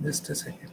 Just a second.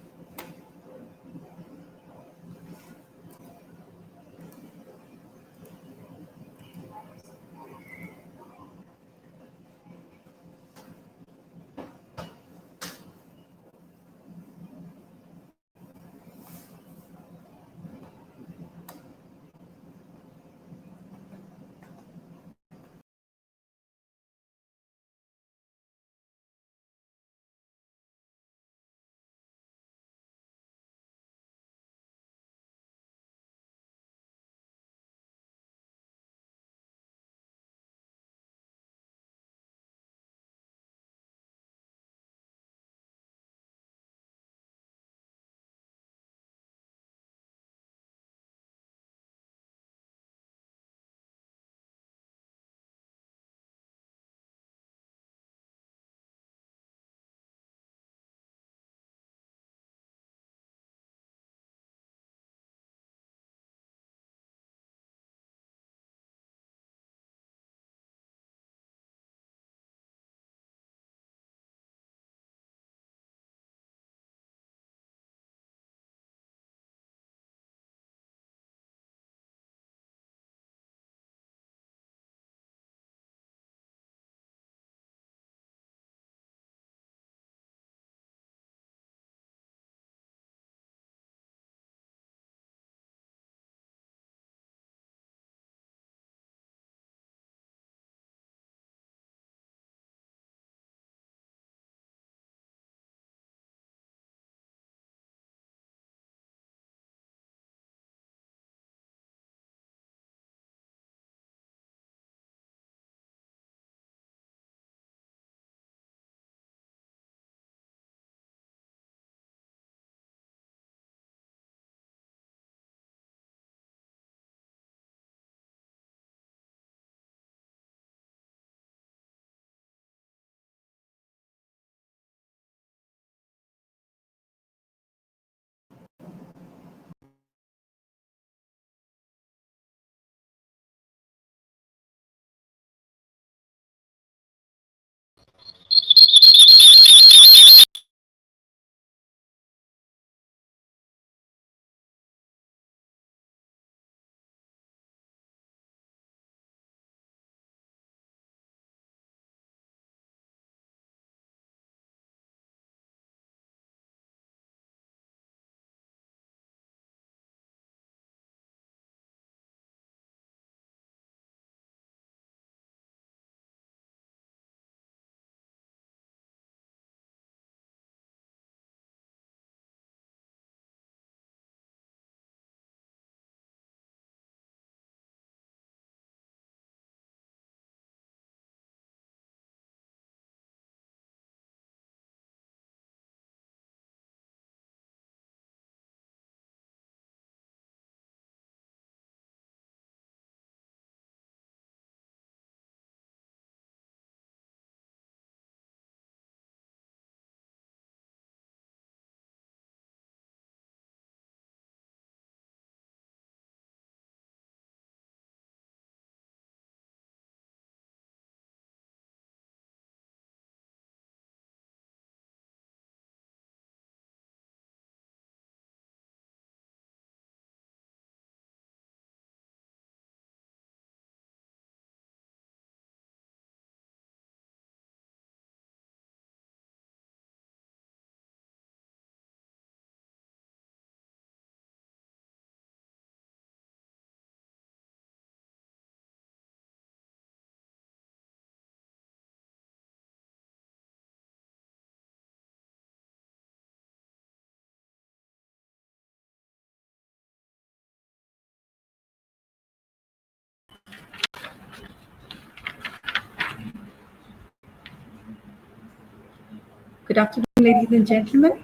Good afternoon, ladies and gentlemen.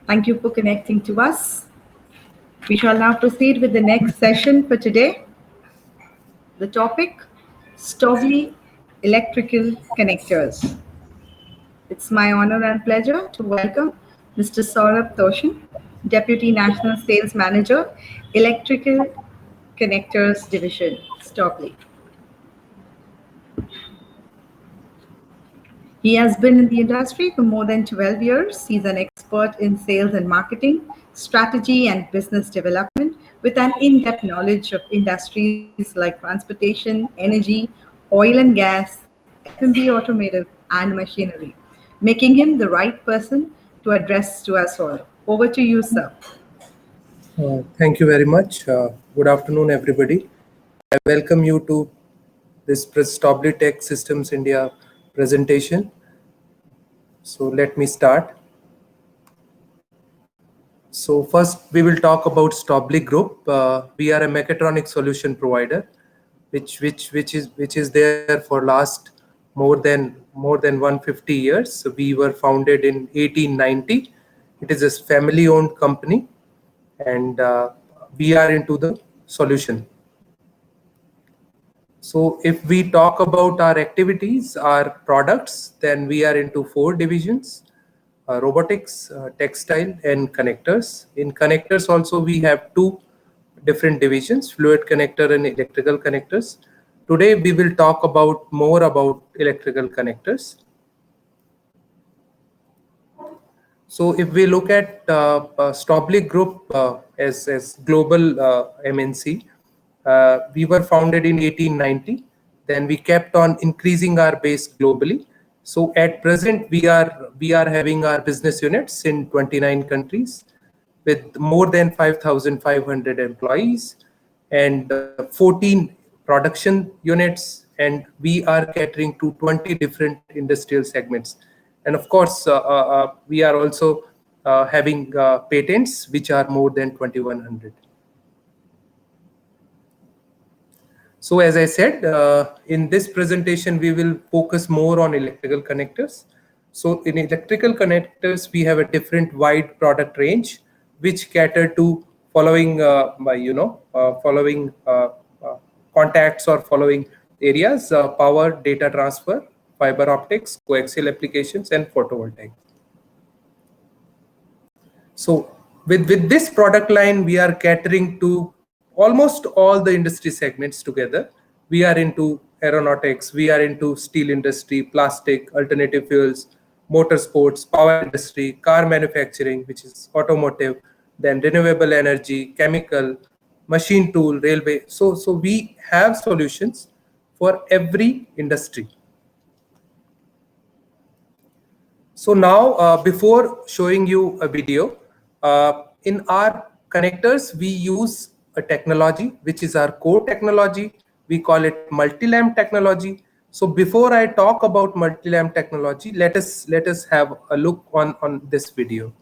Thank you for connecting to us. We shall now proceed with the next session for today. The topic, Stovely Electrical Connectors. It's my honor and pleasure to welcome Mr. Saurabh Toshin, Deputy National Sales Manager, Electrical Connectors Division, Stovely. He has been in the industry for more than 12 years. He's an expert in sales and marketing, strategy, and business development with an in depth knowledge of industries like transportation, energy, oil and gas, F&B, automotive, and machinery, making him the right person to address to us all. Over to you, sir. Thank you very much. Good afternoon, everybody. I welcome you to this Stobly Tech Systems India presentation. So let me start. So first, we will talk about Stobly Group. We are a mechatronic solution provider, which is there for last more than 150 years. So we were founded in 1890. It is a family-owned company, and we are into the solution. So if we talk about our activities, our products, then we are into 4 divisions: robotics, textile, and connectors. In connectors also, we have 2 different divisions: fluid connector and electrical connectors. Today, we will talk about more about electrical connectors. So if we look at Stobly Group as global MNC, we were founded in 1890. Then we kept on increasing our base globally. So at present, we are having our business units in 29 countries with more than 5,500 employees and 14 production units, and we are catering to 20 different industrial segments. And of course, we are also having patents which are more than 2,100. So as I said, in this presentation, we will focus more on electrical connectors. So in electrical connectors, we have a different wide product range, which cater to following, following contacts or following areas: power, data transfer, fiber optics, coaxial applications, and photovoltaic. So with this product line, we are catering to almost all the industry segments together. We are into aeronautics, we are into steel industry, plastic, alternative fuels, motorsports, power industry, car manufacturing, which is automotive, then renewable energy, chemical, machine tool, railway. So we have solutions for every industry. So now, before showing you a video, in our connectors, we use a technology, which is our core technology. We call it multi-lamp technology. So before I talk about multi-lamp technology, let us have a look on this video.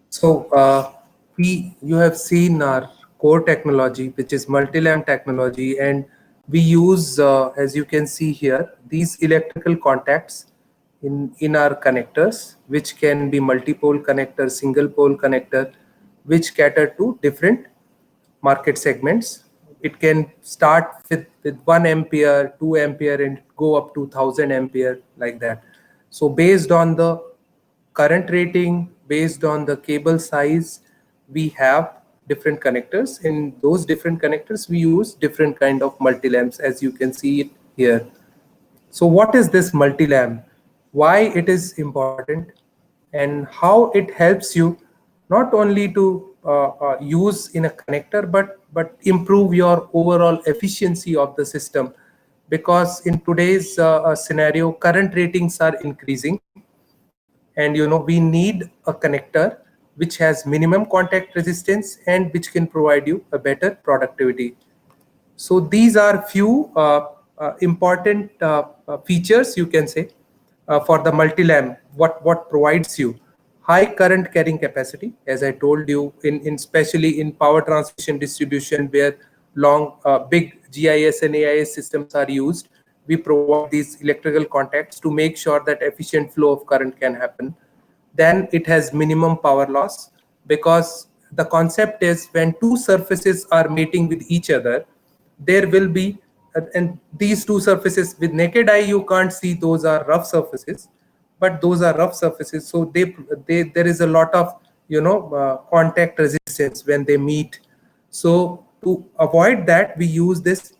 So you have seen our core technology, which is multi-lamp technology, and we use, as you can see here, these electrical contacts in our connectors, which can be multi-pole connector, single pole connector, which cater to different market segments. It can start with 1 ampere, 2 ampere, and go up to 1000 ampere, like that. So based on the current rating, based on the cable size, we have different connectors. In those different connectors, we use different kind of multi-lamps, as you can see it here. So what is this multi-lamp? Why it is important, and how it helps you not only to use in a connector, but improve your overall efficiency of the system? Because in today's scenario, current ratings are increasing, and we need a connector which has minimum contact resistance and which can provide you a better productivity. So these are few important features, you can say, for the multi-lamp. What provides you high current carrying capacity, as I told you, in especially in power transmission distribution, where long big GIS and AIS systems are used. We provide these electrical contacts to make sure that efficient flow of current can happen. Then it has minimum power loss, because the concept is when two surfaces are meeting with each other, there will be, and these two surfaces with naked eye you can't see, those are rough surfaces, but those are rough surfaces, so they there is a lot of contact resistance when they meet. So to avoid that, we use this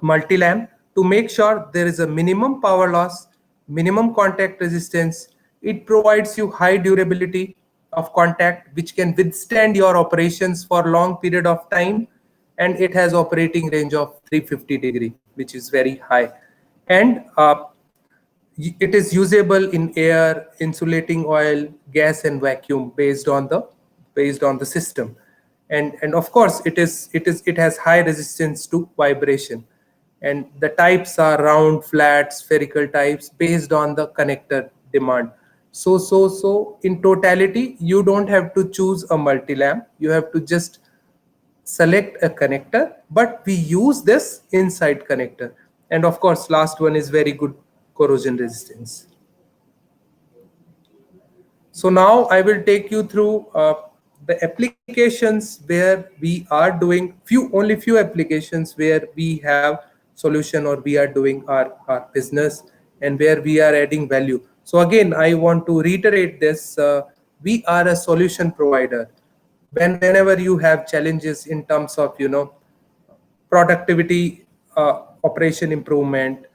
multi-lamp to make sure there is a minimum power loss, minimum contact resistance. It provides you high durability of contact, which can withstand your operations for long period of time, and it has operating range of 350 degree, which is very high. And it is usable in air, insulating oil, gas, and vacuum, based on the system. And of course, it has high resistance to vibration. And the types are round, flat, spherical types, based on the connector demand. So in totality, you don't have to choose a multi-lamp, you have to just select a connector, but we use this inside connector. And of course, last one is very good corrosion resistance. So now I will take you through the applications where we are doing only few applications where we have solution, or we are doing our business, and where we are adding value. So again, I want to reiterate this. We are a solution provider. Whenever you have challenges in terms of productivity, operation improvement,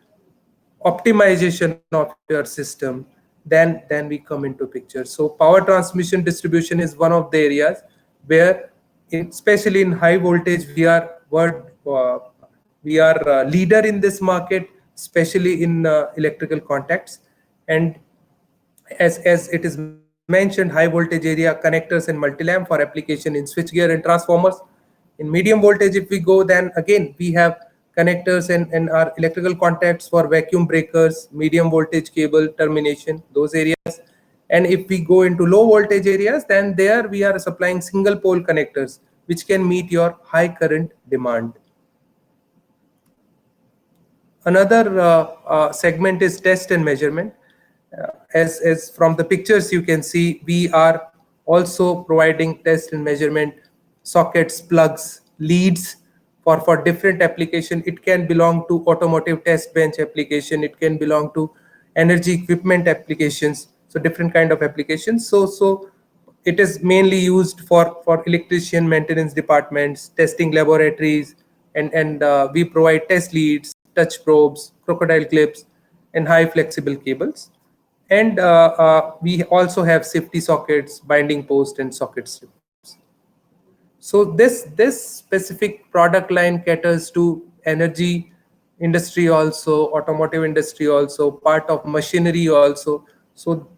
optimization of your system, then we come into picture. So power transmission distribution is one of the areas where, especially in high voltage, we are leader in this market, especially in electrical contacts. And as it is mentioned, high voltage area, connectors and multi-lamp for application in switchgear and transformers. In medium voltage, if we go, then again we have connectors and our electrical contacts for vacuum breakers, medium voltage cable termination, those areas. And if we go into low voltage areas, then there we are supplying single pole connectors, which can meet your high current demand. Another segment is test and measurement. As from the pictures you can see, we are also providing test and measurement sockets, plugs, leads for different application. It can belong to automotive test bench application, it can belong to energy equipment applications, so different kind of applications. So it is mainly used for electrician maintenance departments, testing laboratories, and we provide test leads, touch probes, crocodile clips, and high flexible cables. And we also have safety sockets, binding post, and socket strips. So this specific product line caters to energy industry also, automotive industry also, part of machinery also. So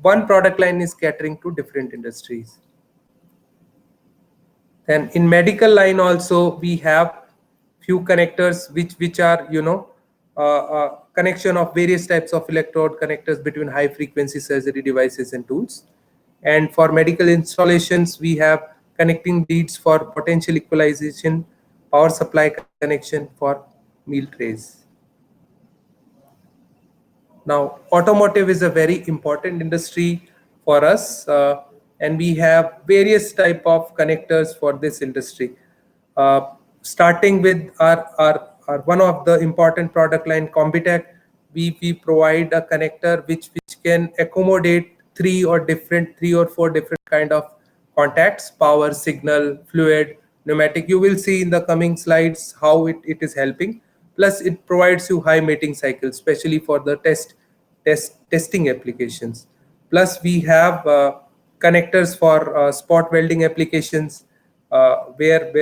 one product line is catering to different industries. Then in medical line also we have few connectors which are connection of various types of electrode connectors between high frequency surgery devices and tools. And for medical installations we have connecting leads for potential equalization, power supply connection for meal trays. Now, automotive is a very important industry for us, and we have various type of connectors for this industry. Starting with our one of the important product line, Combitech, we provide a connector which can accommodate three or four different kind of contacts: power, signal, fluid, pneumatic. You will see in the coming slides how it is helping. Plus it provides you high mating cycle, especially for the testing applications. Plus we have connectors for spot welding applications, where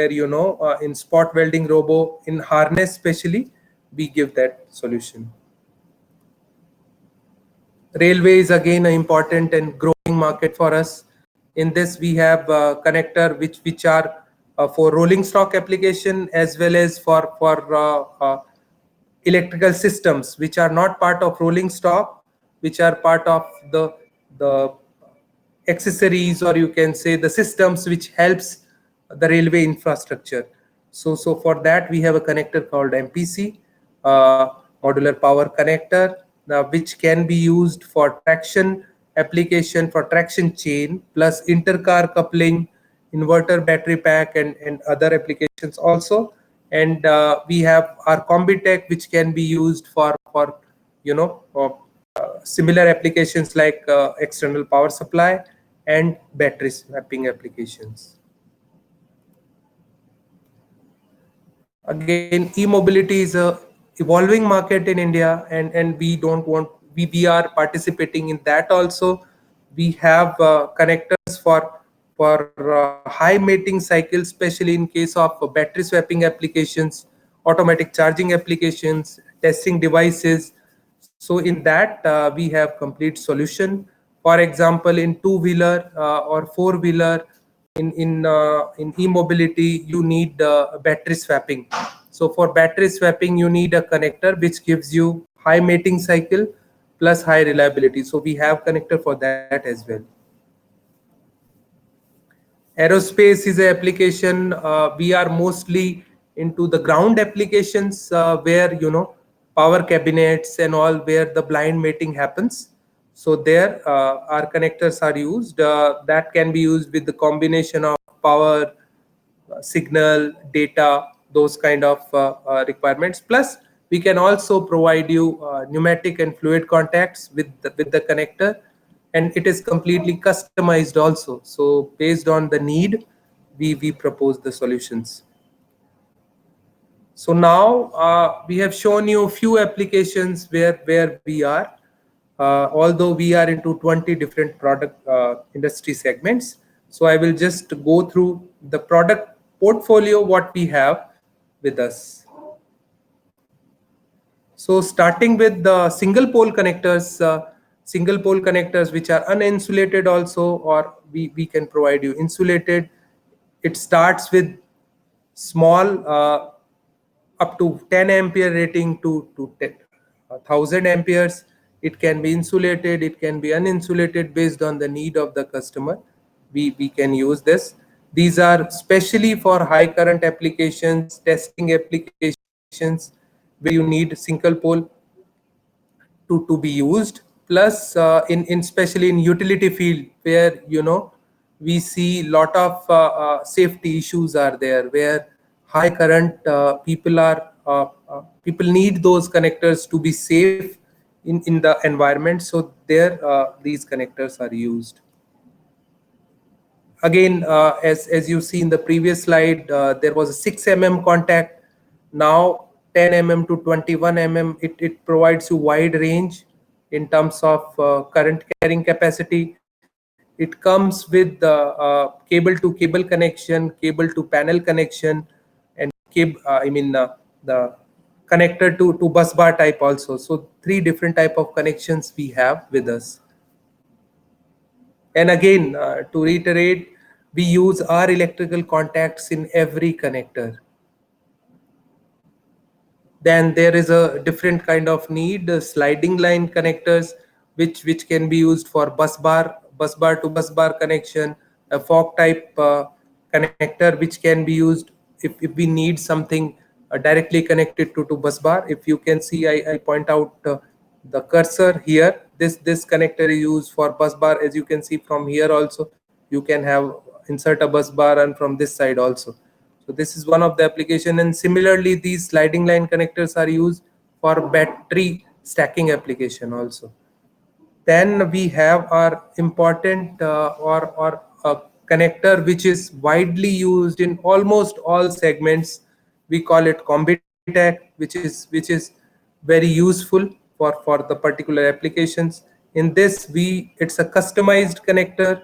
in spot welding robo, in harness especially, we give that solution. Railway is again an important and growing market for us. In this we have connector which are for rolling stock application, as well as for electrical systems which are not part of rolling stock, which are part of the accessories, or you can say the systems which helps the railway infrastructure. So for that we have a connector called MPC, modular power connector, which can be used for traction application, for traction chain, plus intercar coupling, inverter battery pack, and other applications also. And we have our Combitech, which can be used for similar applications like external power supply and battery swapping applications. Again, e-mobility is a evolving market in India, and we are participating in that also. We have connectors for high mating cycles, especially in case of battery swapping applications, automatic charging applications, testing devices. So in that we have complete solution. For example, in two-wheeler or four-wheeler, in e-mobility, you need battery swapping. So for battery swapping you need a connector which gives you high mating cycle plus high reliability. So we have connector for that as well. Aerospace is an application. We are mostly into the ground applications, where power cabinets and all, where the blind mating happens. So there our connectors are used. That can be used with the combination of power, signal, data, those kind of requirements. Plus we can also provide you pneumatic and fluid contacts with the connector, and it is completely customized also. So based on the need, we propose the solutions. So now we have shown you a few applications where we are, although we are into 20 different product industry segments. So I will just go through the product portfolio what we have with us. So starting with the single pole connectors, which are uninsulated also, or we can provide you insulated. It starts with small, up to 10 ampere rating to 1000 amperes. It can be insulated, it can be uninsulated, based on the need of the customer. We can use this. These are specially for high current applications, testing applications, where you need single pole to be used. Plus in especially in utility field, where we see lot of safety issues are there, where high current, people need those connectors to be safe in the environment. So there these connectors are used. Again, as you see in the previous slide, there was a 6 mm contact. Now 10 mm to 21 mm, it provides you wide range in terms of current carrying capacity. It comes with the cable to cable connection, cable to panel connection, and cable, the connector to bus bar type also. So 3 different type of connections we have with us. And again, to reiterate, we use our electrical contacts in every connector. Then there is a different kind of need, sliding line connectors, which can be used for bus bar to bus bar connection, a fork type connector, which can be used if we need something directly connected to bus bar. If you can see, I point out the cursor here. This connector is used for bus bar. As you can see from here also, you can have insert a bus bar, and from this side also. So this is one of the application, and similarly these sliding line connectors are used for battery stacking application also. Then we have our important or a connector which is widely used in almost all segments. We call it Combitech, which is very useful for the particular applications. In this, it's a customized connector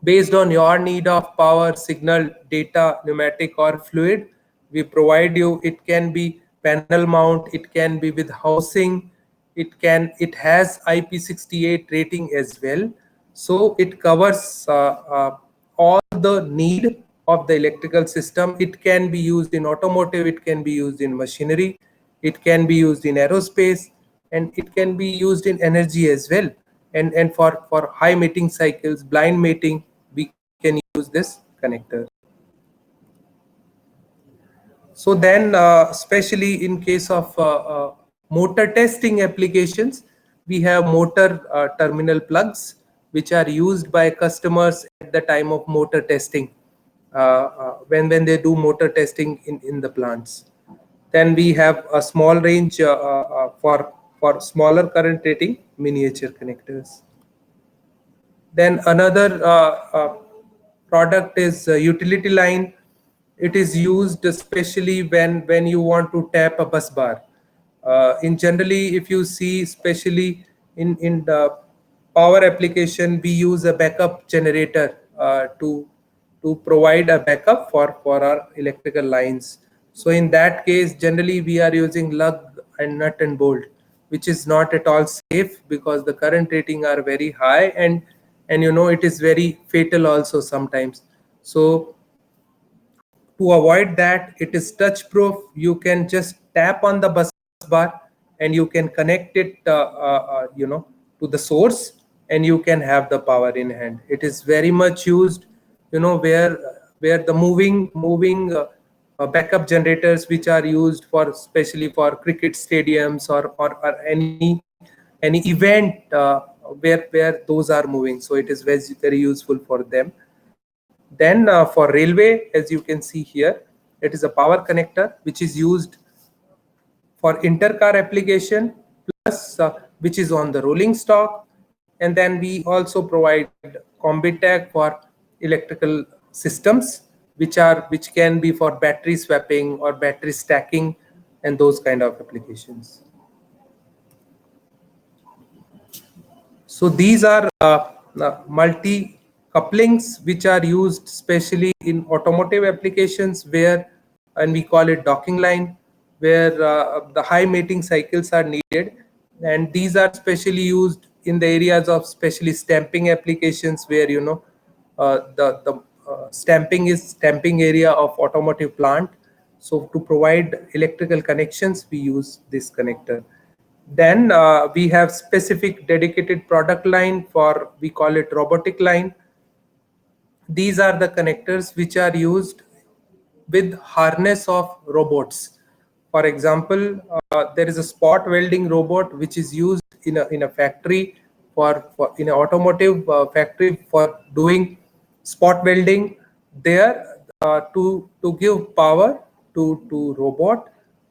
based on your need of power, signal, data, pneumatic or fluid. We provide you. It can be panel mount, it can be with housing, it has IP68 rating as well. So it covers all the need of the electrical system. It can be used in automotive, it can be used in machinery, it can be used in aerospace, and it can be used in energy as well. And for high mating cycles, blind mating, we can use this connector. So then, especially in case of motor testing applications, we have motor terminal plugs, which are used by customers at the time of motor testing, when they do motor testing in the plants. Then we have a small range for smaller current rating miniature connectors. Then another product is utility line. It is used especially when you want to tap a bus bar. In generally, if you see, especially in the power application, we use a backup generator to provide a backup for our electrical lines. So in that case, generally we are using lug and nut and bolt, which is not at all safe because the current rating are very high, and it is very fatal also sometimes. So to avoid that, it is touch proof. You can just tap on the bus bar and you can connect it to the source, and you can have the power in hand. It is very much used where the moving backup generators, which are used for especially for cricket stadiums or any event where those are moving. So it is very useful for them. Then for railway, as you can see here, it is a power connector which is used for intercar application, plus which is on the rolling stock. And then we also provide Combitech for electrical systems, which can be for battery swapping or battery stacking and those kind of applications. So these are multi couplings which are used especially in automotive applications, and we call it docking line, where the high mating cycles are needed, and these are specially used in the areas of especially stamping applications, where the stamping area of automotive plant. So to provide electrical connections, we use this connector. Then we have specific dedicated product line for, we call it robotic line. These are the connectors which are used with harness of robots. For example, there is a spot welding robot which is used in a factory for in an automotive factory for doing spot welding. There, to give power to robot,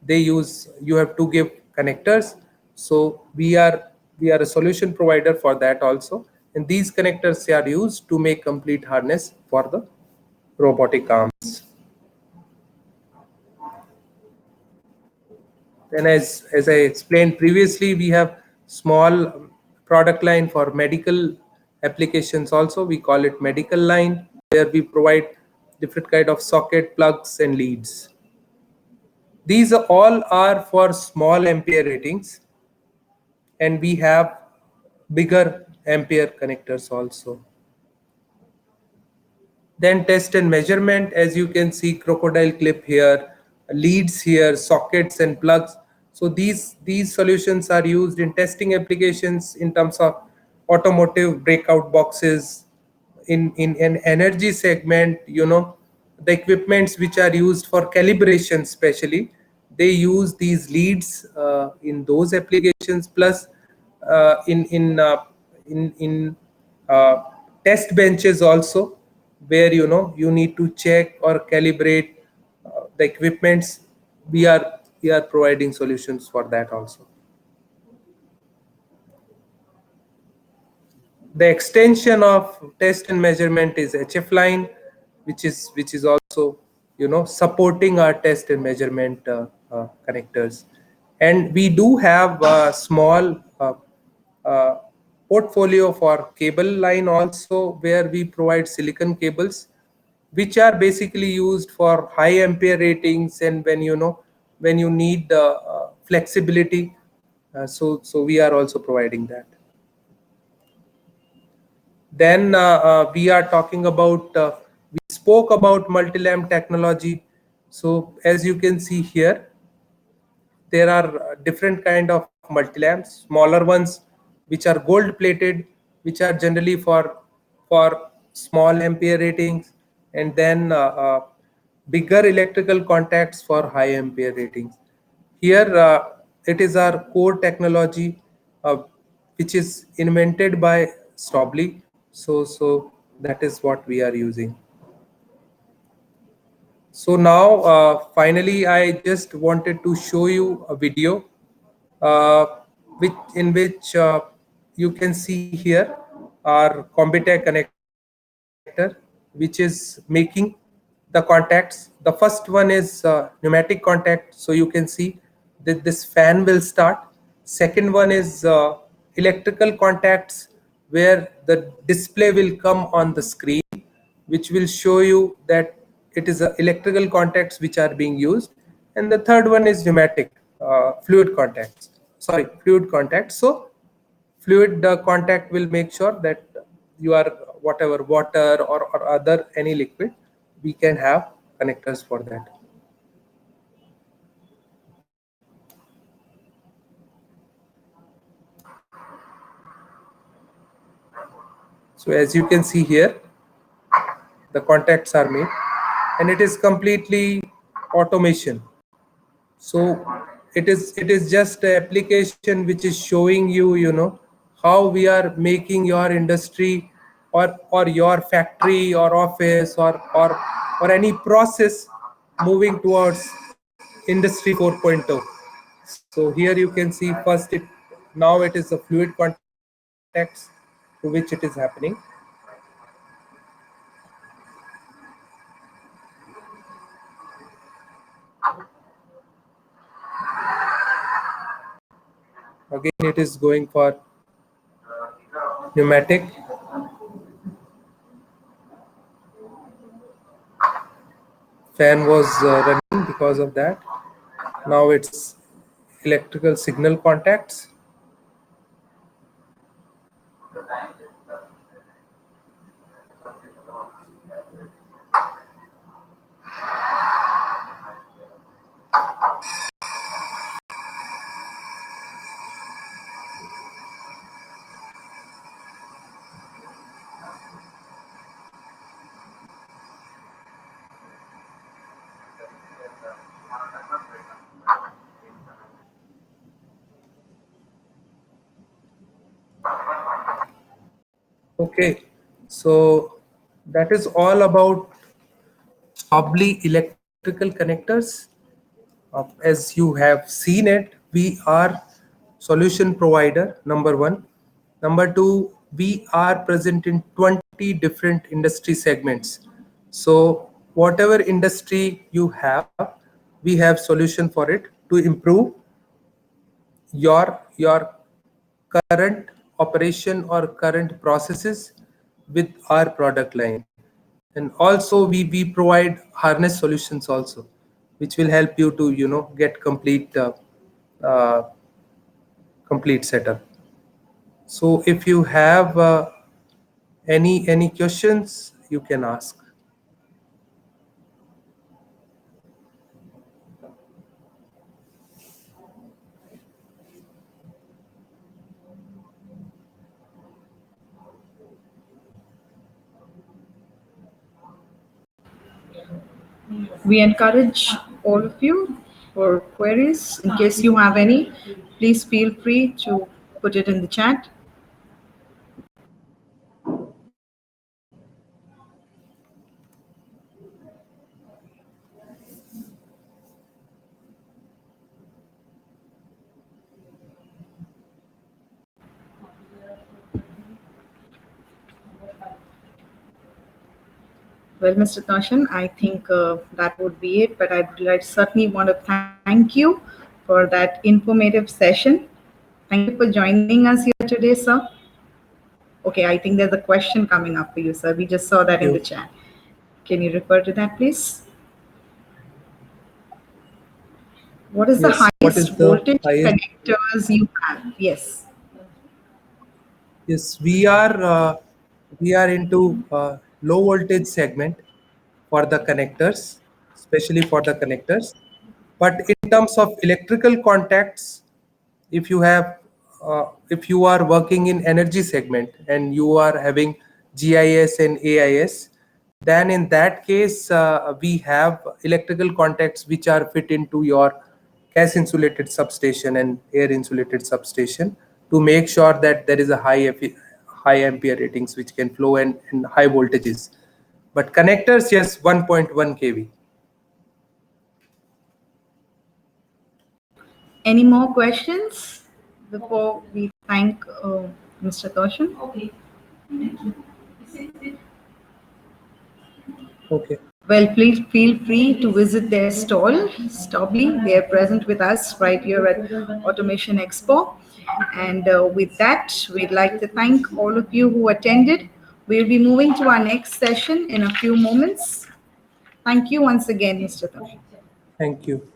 you have to give connectors. So we are a solution provider for that also, and these connectors are used to make complete harness for the robotic arms. Then, as I explained previously, we have small product line for medical applications also. We call it medical line, where we provide different kind of socket, plugs, and leads. These all are for small ampere ratings, and we have bigger ampere connectors also. Then test and measurement, as you can see, crocodile clip here, leads here, sockets and plugs. So these solutions are used in testing applications in terms of automotive breakout boxes, in an energy segment, the equipments which are used for calibration especially, they use these leads in those applications, plus in test benches also, where you need to check or calibrate the equipments. We are providing solutions for that also. The extension of test and measurement is HF line, which is also supporting our test and measurement connectors. And we do have a small uh, portfolio for cable line also, where we provide silicon cables, which are basically used for high ampere ratings, and when you need flexibility. So we are also providing that. Then we are talking about, we spoke about multi-lamp technology. So as you can see here, there are different kind of multi-lamps, smaller ones, which are gold plated, which are generally for small ampere ratings, and then bigger electrical contacts for high ampere ratings. Here it is our core technology, uh, which is invented by Stobly. So that is what we are using. So now finally, I just wanted to show you a video uh, in which you can see here our Combitech connector, which is making the contacts. The first one is pneumatic contact, so you can see that this fan will start. Second one is electrical contacts, where the display will come on the screen, which will show you that it is electrical contacts which are being used. And the third one is pneumatic fluid contacts. So fluid contact will make sure that you are whatever water or other any liquid, we can have connectors for that. So as you can see here, the contacts are made, and it is completely automation. So it is just an application which is showing you, how we are making your industry, or your factory or office, or any process moving towards industry 4.0. So here you can see, first now it is a fluid contacts to which it is happening. Again, it is going for pneumatic. Fan was running because of that. Now it's electrical signal contacts. Okay, so that is all about Hobly electrical connectors. As you have seen it, we are solution provider, number one. Number two, we are present in 20 different industry segments. So whatever industry you have, we have solution for it to improve your current operation or current processes with our product line. And also we provide harness solutions also, which will help you to get uh, complete setup. So if you have any questions, you can ask. We encourage all of you for queries. In case you have any, please feel free to put it in the chat. Well, Mr. Toshan, I think that would be it, but I certainly want to thank you for that informative session. Thank you for joining us here today, sir. Okay, I think there's a question coming up for you, sir. We just saw that in the chat. Can you refer to that, please? What is the Yes, what is highest the voltage highest? connectors you have? Yes. Yes, we are into low voltage segment for the connectors, especially for the connectors. But in terms of electrical contacts, if you have if you are working in energy segment and you are having GIS and AIS, then in that case we have electrical contacts which are fit into your gas insulated substation and air insulated substation to make sure that there is a high ampere ratings which can flow and high voltages. But connectors, yes, 1.1 kV. Any more questions before we thank Mr. Toshan? Okay. Well, please feel free to visit their stall, Stobly. They are present with us right here at Automation Expo. And with that, we'd like to thank all of you who attended. We'll be moving to our next session in a few moments. Thank you once again, Mr. Toshan. Thank you.